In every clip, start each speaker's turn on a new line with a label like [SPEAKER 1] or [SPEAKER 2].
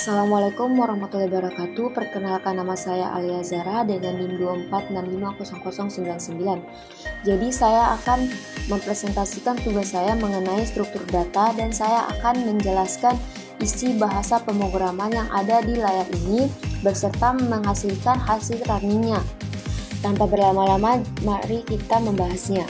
[SPEAKER 1] Assalamualaikum warahmatullahi wabarakatuh. Perkenalkan, nama saya Alia Zara dengan NIM 24650099. Jadi saya akan mempresentasikan tugas saya mengenai struktur data dan saya akan menjelaskan isi bahasa pemrograman yang ada di layar ini beserta menghasilkan hasil runningnya. Tanpa berlama-lama, mari kita membahasnya.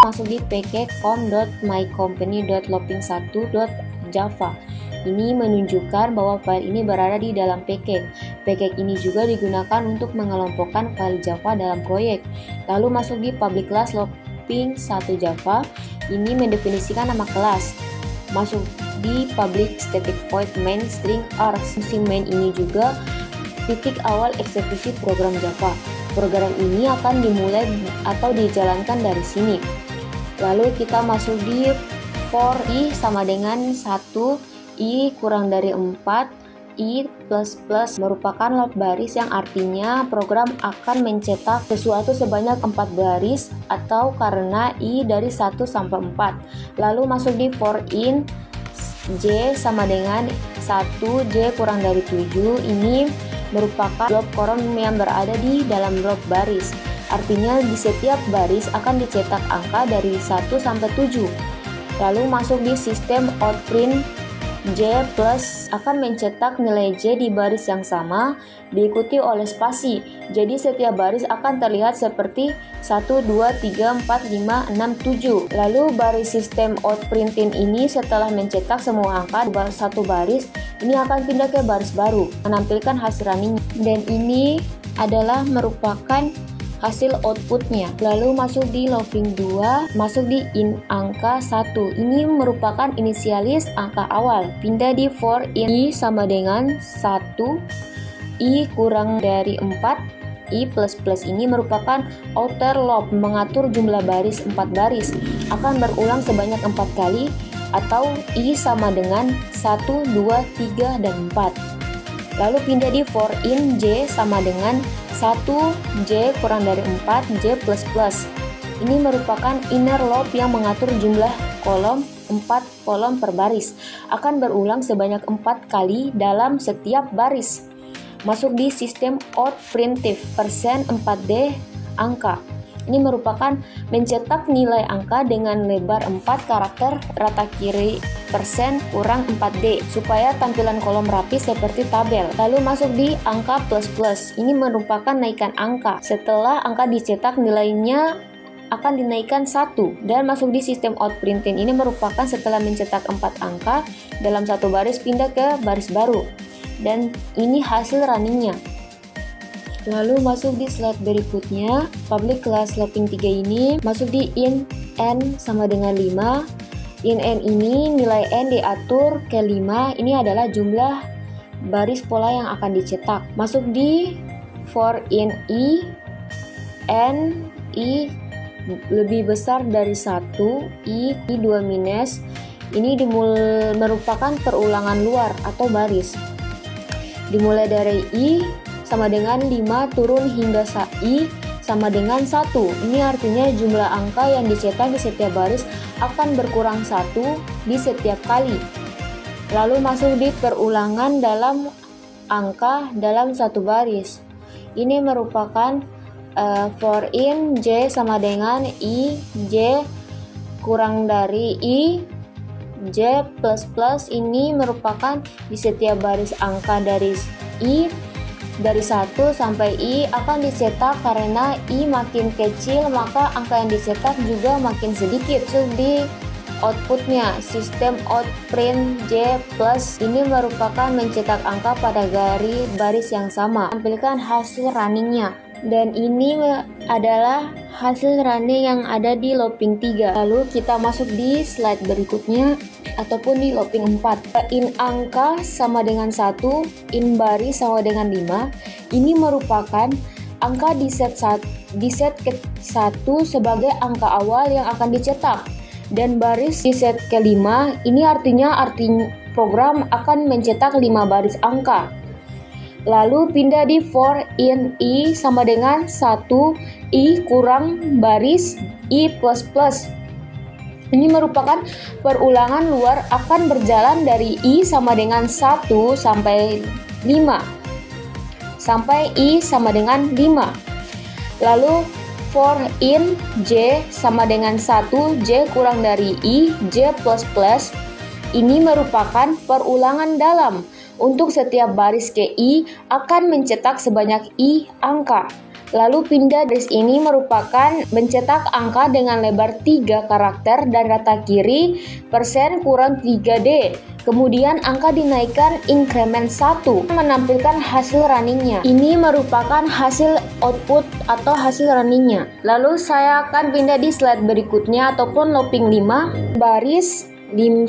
[SPEAKER 1] Masuk di pk.mycompany.looping1.java. Ini menunjukkan bahwa file ini berada di dalam package. Package ini juga digunakan untuk mengelompokkan file Java dalam proyek. Lalu masuk di public class looping1java. Ini mendefinisikan nama kelas. Masuk di public static void main string r. Fungsi main ini juga titik awal eksekusi program Java. Program ini akan dimulai atau dijalankan dari sini. Lalu kita masuk di for i sama dengan 1, i kurang dari 4, i plus plus merupakan loop baris yang artinya program akan mencetak sesuatu sebanyak 4 baris atau karena i dari 1 sampai 4. Lalu masuk di for in j sama dengan 1, j kurang dari 7. Ini merupakan loop column yang berada di dalam loop baris. Artinya di setiap baris akan dicetak angka dari 1 sampai 7. Lalu masuk di sistem outprint J plus akan mencetak nilai J di baris yang sama diikuti oleh spasi. Jadi setiap baris akan terlihat seperti 1, 2, 3, 4, 5, 6, 7. Lalu baris sistem outprinting ini setelah mencetak semua angka di satu baris, ini akan pindah ke baris baru, menampilkan hasil running. Dan ini adalah merupakan hasil outputnya. Lalu masuk di looping 2, masuk di in angka 1. Ini merupakan inisialis angka awal. Pindah di for in i sama dengan 1, i kurang dari 4, i plus plus ini merupakan outer loop, mengatur jumlah baris 4 baris. Akan berulang sebanyak 4 kali atau i sama dengan 1, 2, 3, dan 4. Lalu pindah di for in j sama dengan 1, j kurang dari 4, j plus plus. Ini merupakan inner loop yang mengatur jumlah kolom 4 kolom per baris. Akan berulang sebanyak 4 kali dalam setiap baris. Masuk di sistem outprintif persen 4D angka. Ini merupakan mencetak nilai angka dengan lebar 4 karakter rata kiri persen kurang 4D supaya tampilan kolom rapi seperti tabel. Lalu masuk di angka plus plus. Ini merupakan naikkan angka. Setelah angka dicetak, nilainya akan dinaikkan 1. Dan masuk di sistem outprinting. Ini merupakan setelah mencetak 4 angka dalam satu baris pindah ke baris baru. Dan ini hasil runningnya. Lalu masuk di slide berikutnya, public class looping 3 ini masuk di in n sama dengan 5. In n ini nilai n diatur ke 5, ini adalah jumlah baris pola yang akan dicetak. Masuk di for in i, n, i lebih besar dari 1, i 2 minus, ini merupakan perulangan luar atau baris. Dimulai dari i sama dengan 5 turun hingga i sama dengan 1. Ini artinya jumlah angka yang dicetak di setiap baris akan berkurang 1 di setiap kali. Lalu masuk di perulangan dalam angka dalam satu baris. Ini merupakan for in j sama dengan i, j kurang dari i, j plus plus. Ini merupakan di setiap baris angka dari i dari 1 sampai i akan dicetak. Karena i makin kecil maka angka yang dicetak juga makin sedikit. So, di outputnya sistem outprint j plus ini merupakan mencetak angka pada baris yang sama, tampilkan hasil runningnya. Dan ini adalah hasil running yang ada di looping 3. Lalu kita masuk di slide berikutnya ataupun di looping 4. In angka sama dengan 1, in baris sama dengan 5. Ini merupakan angka di set ke 1 sebagai angka awal yang akan dicetak. Dan baris di set ke 5, ini artinya program akan mencetak 5 baris angka. Lalu pindah di for in i sama dengan 1, i kurang baris i plus plus. Ini merupakan perulangan luar akan berjalan dari I sama dengan 1 sampai 5. Sampai I sama dengan 5. Lalu for in J sama dengan 1, J kurang dari I, J plus plus. Ini merupakan perulangan dalam. Untuk setiap baris KI akan mencetak sebanyak I angka. Lalu pindah baris ini merupakan mencetak angka dengan lebar 3 karakter dan rata kiri persen kurang 3D. Kemudian angka dinaikkan increment 1 menampilkan hasil runningnya. Ini merupakan hasil output atau hasil runningnya. Lalu saya akan pindah di slide berikutnya ataupun looping 5. Baris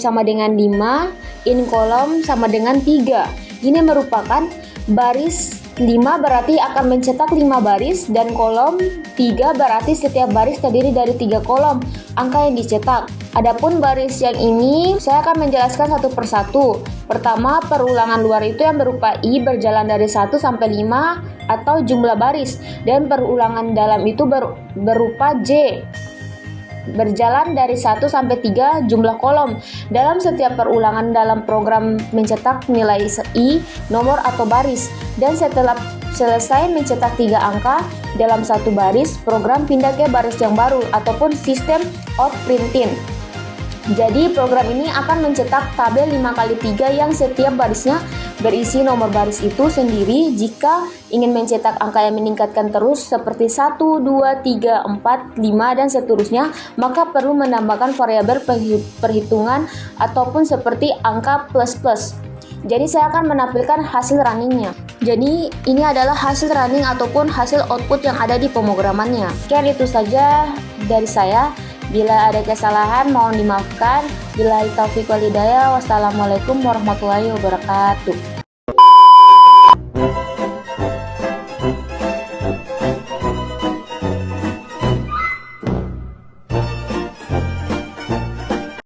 [SPEAKER 1] sama dengan 5, in kolom sama dengan 3. Ini merupakan baris 5 berarti akan mencetak 5 baris dan kolom 3 berarti setiap baris terdiri dari 3 kolom angka yang dicetak. Adapun baris yang ini saya akan menjelaskan satu persatu. Pertama, perulangan luar itu yang berupa I berjalan dari 1 sampai 5 atau jumlah baris, dan perulangan dalam itu berupa J berjalan dari 1 sampai 3 jumlah kolom. Dalam setiap perulangan dalam program mencetak nilai I, nomor atau baris, dan setelah selesai mencetak 3 angka dalam satu baris, program pindah ke baris yang baru ataupun sistem outprinting. Jadi program ini akan mencetak tabel 5x3 yang setiap barisnya berisi nomor baris itu sendiri. Jika ingin mencetak angka yang meningkatkan terus seperti 1, 2, 3, 4, 5 dan seterusnya, maka perlu menambahkan variabel perhitungan ataupun seperti angka plus-plus. Jadi saya akan menampilkan hasil runningnya. Jadi ini adalah hasil running ataupun hasil output yang ada di pemrogramannya. Sekian itu saja dari saya. Bila ada kesalahan mohon dimaafkan. Billahi taufiq wal hidayah. Wassalamualaikum warahmatullahi wabarakatuh.